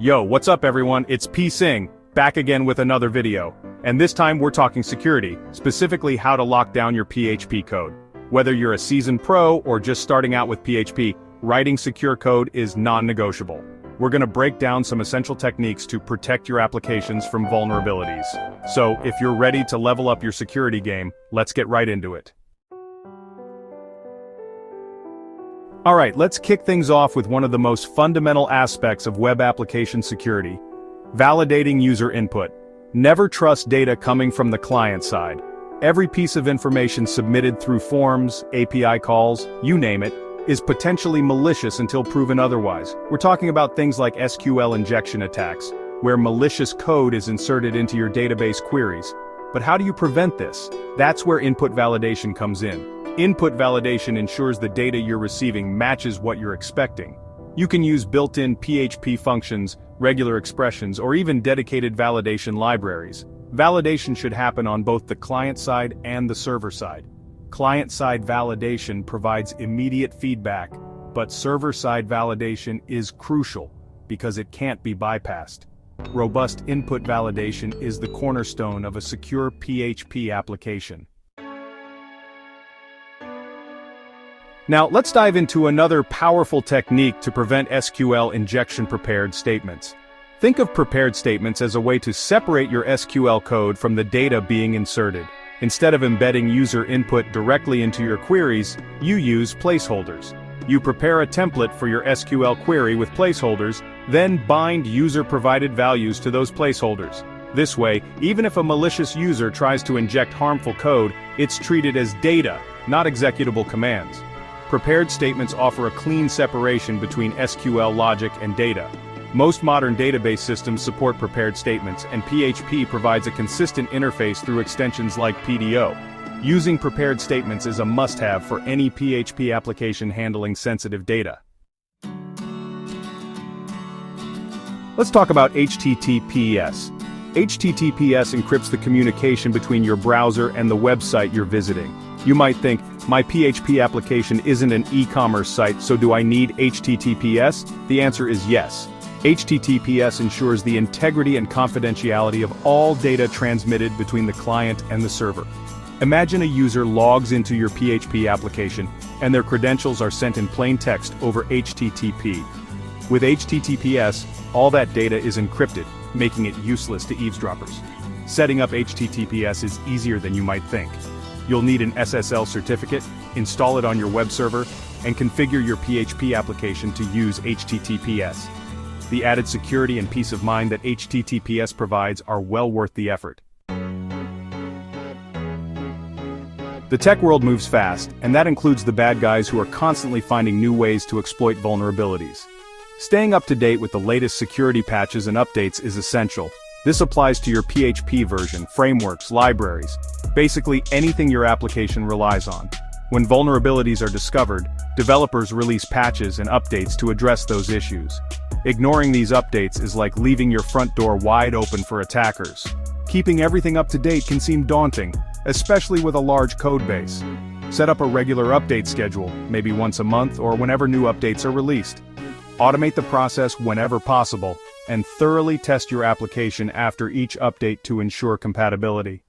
Yo, what's up everyone, it's P Singh, back again with another video. And this time we're talking security, specifically how to lock down your PHP code. Whether you're a seasoned pro or just starting out with PHP, writing secure code is non-negotiable. We're gonna break down some essential techniques to protect your applications from vulnerabilities. So, if you're ready to level up your security game, let's get right into it. Alright, let's kick things off with one of the most fundamental aspects of web application security: validating user input. Never trust data coming from the client side. Every piece of information submitted through forms, API calls, you name it, is potentially malicious until proven otherwise. We're talking about things like SQL injection attacks, where malicious code is inserted into your database queries. But how do you prevent this? That's where input validation comes in. Input validation ensures the data you're receiving matches what you're expecting. You can use built-in PHP functions, regular expressions, or even dedicated validation libraries. Validation should happen on both the client side and the server side. Client-side validation provides immediate feedback, but server-side validation is crucial because it can't be bypassed. Robust input validation is the cornerstone of a secure PHP application. Now, let's dive into another powerful technique to prevent SQL injection prepared statements. Think of prepared statements as a way to separate your SQL code from the data being inserted. Instead of embedding user input directly into your queries, you use placeholders. You prepare a template for your SQL query with placeholders, then bind user-provided values to those placeholders. This way, even if a malicious user tries to inject harmful code, it's treated as data, not executable commands. Prepared statements offer a clean separation between SQL logic and data. Most modern database systems support prepared statements, and PHP provides a consistent interface through extensions like PDO. Using prepared statements is a must-have for any PHP application handling sensitive data. Let's talk about HTTPS. HTTPS encrypts the communication between your browser and the website you're visiting. You might think, my PHP application isn't an e-commerce site, so do I need HTTPS? The answer is yes. HTTPS ensures the integrity and confidentiality of all data transmitted between the client and the server. Imagine a user logs into your PHP application, and their credentials are sent in plain text over HTTP. With HTTPS, all that data is encrypted, making it useless to eavesdroppers. Setting up HTTPS is easier than you might think. You'll need an SSL certificate, install it on your web server, and configure your PHP application to use HTTPS. The added security and peace of mind that HTTPS provides are well worth the effort. The tech world moves fast, and that includes the bad guys who are constantly finding new ways to exploit vulnerabilities. Staying up to date with the latest security patches and updates is essential. This applies to your PHP version, frameworks, libraries, basically anything your application relies on. When vulnerabilities are discovered, developers release patches and updates to address those issues. Ignoring these updates is like leaving your front door wide open for attackers. Keeping everything up to date can seem daunting, especially with a large code base. Set up a regular update schedule, maybe once a month or whenever new updates are released. Automate the process whenever possible, and thoroughly test your application after each update to ensure compatibility.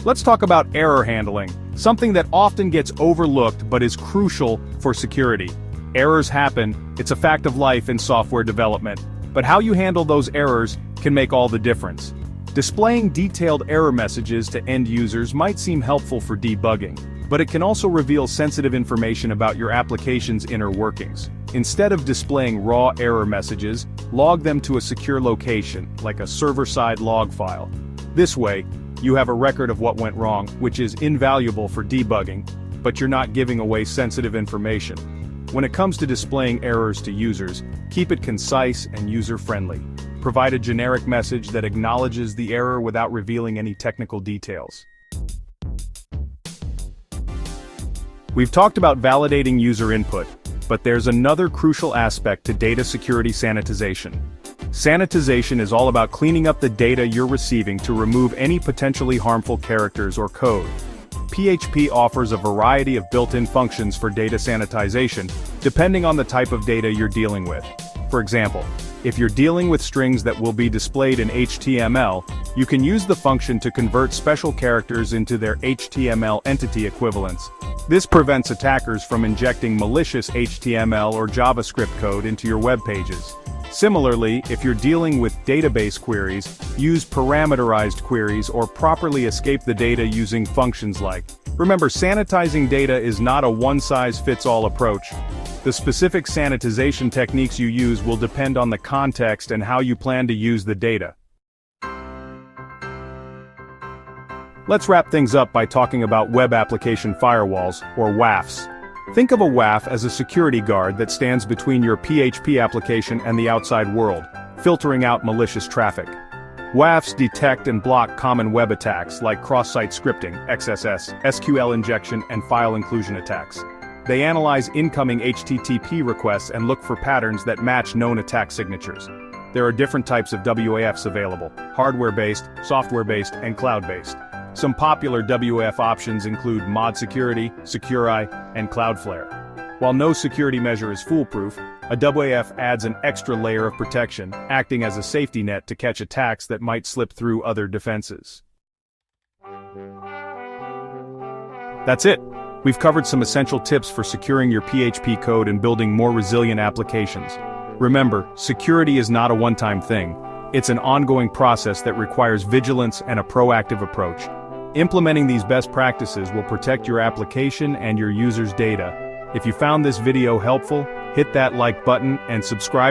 Let's talk about error handling, something that often gets overlooked but is crucial for security. Errors happen, it's a fact of life in software development, but how you handle those errors can make all the difference. Displaying detailed error messages to end users might seem helpful for debugging, but it can also reveal sensitive information about your application's inner workings. Instead of displaying raw error messages, log them to a secure location, like a server-side log file. This way, you have a record of what went wrong, which is invaluable for debugging, but you're not giving away sensitive information. When it comes to displaying errors to users, keep it concise and user-friendly. Provide a generic message that acknowledges the error without revealing any technical details. We've talked about validating user input, but there's another crucial aspect to data security: sanitization. Sanitization is all about cleaning up the data you're receiving to remove any potentially harmful characters or code. PHP offers a variety of built-in functions for data sanitization, depending on the type of data you're dealing with. For example, if you're dealing with strings that will be displayed in HTML, you can use the function to convert special characters into their HTML entity equivalents. This prevents attackers from injecting malicious HTML or JavaScript code into your web pages. Similarly, if you're dealing with database queries, use parameterized queries or properly escape the data using functions like. Remember, sanitizing data is not a one-size-fits-all approach. The specific sanitization techniques you use will depend on the context and how you plan to use the data. Let's wrap things up by talking about web application firewalls, or WAFs. Think of a WAF as a security guard that stands between your PHP application and the outside world, filtering out malicious traffic. WAFs detect and block common web attacks like cross-site scripting, XSS, SQL injection, and file inclusion attacks. They analyze incoming HTTP requests and look for patterns that match known attack signatures. There are different types of WAFs available: hardware-based, software-based, and cloud-based. Some popular WAF options include Mod Security, Securi, and Cloudflare. While no security measure is foolproof, a WAF adds an extra layer of protection, acting as a safety net to catch attacks that might slip through other defenses. That's it. We've covered some essential tips for securing your PHP code and building more resilient applications. Remember, security is not a one-time thing. It's an ongoing process that requires vigilance and a proactive approach. Implementing these best practices will protect your application and your users' data. If you found this video helpful, hit that like button and subscribe